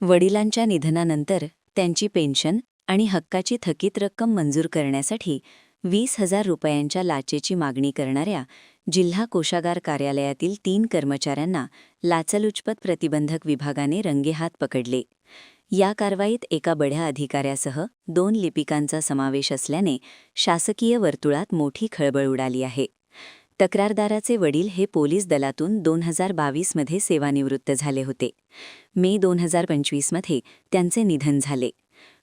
वडिलांच्या निधनानंतर त्यांची पेन्शन आणि हक्काची थकीत रक्कम मंजूर करण्यासाठी 20,000 रुपयांच्या लाचेची मागणी करणाऱ्या जिल्हा कोषागार कार्यालयातील 3 कर्मचाऱ्यांना लाचलुचपत प्रतिबंधक विभागाने रंगेहात पकडले. या कारवाईत एका बड्या अधिकाऱ्यासह 2 लिपिकांचा समावेश असल्याने शासकीय वर्तुळात मोठी खळबळ उडाली आहे. तक्रारदाराचे वडील हे पोलीस दलातून 2022 मध्ये सेवानिवृत्त झाले होते. मे 2025 मध्ये त्यांचे निधन झाले.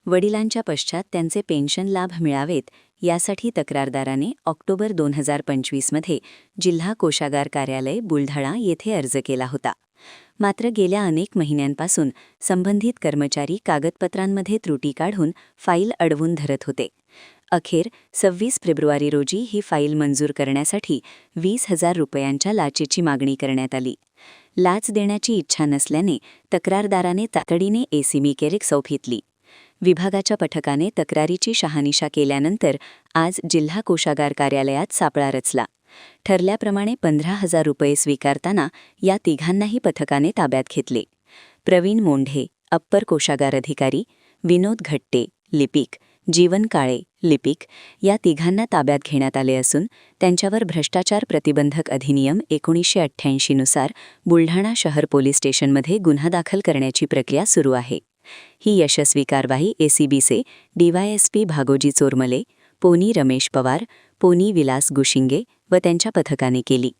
वडिलांच्या पश्चात त्यांचे पेन्शन लाभ मिळावेत यासाठी तक्रारदाराने ऑक्टोबर 2025 मध्ये जिल्हा कोषागार कार्यालय बुलढाणा येथे अर्ज केला होता. मात्र गेल्या अनेक महिन्यांपासून संबंधित कर्मचारी कागदपत्रांमध्ये त्रुटी काढून फाईल अडवून धरत होते. अखेर 26 फेब्रुवारी रोजी ही फाईल मंजूर करण्यासाठी 20,000 रुपयांच्या लाचेची मागणी करण्यात आली. लाच देण्याची इच्छा नसल्याने तक्रारदाराने तातडीने एसीबी केरेक घेतली. विभागाच्या पथकाने तक्रारीची शहानिशा केल्यानंतर आज जिल्हा कोषागार कार्यालयात सापळा रचला. ठरल्याप्रमाणे 15,000 रुपये स्वीकारताना या तिघांनाही पथकाने ताब्यात घेतले. प्रवीण मोंढे, अप्पर कोषागार अधिकारी, विनोद घट्टे, लिपिक, जीवन काळे, लिपिक या तिघांना ताब्यात घेण्यात आले असून त्यांच्यावर भ्रष्टाचार प्रतिबंधक अधिनियम 1988 नुसार बुलढाणा शहर पोलीस स्टेशनमध्ये गुन्हा दाखल करण्याची प्रक्रिया सुरू आहे. ही यशस्वी कारवाई एसीबीचे डीवायएसपी भागोजी चोरमले, पोनी रमेश पवार, पोनी विलास गुशिंगे व त्यांच्या पथकाने केली.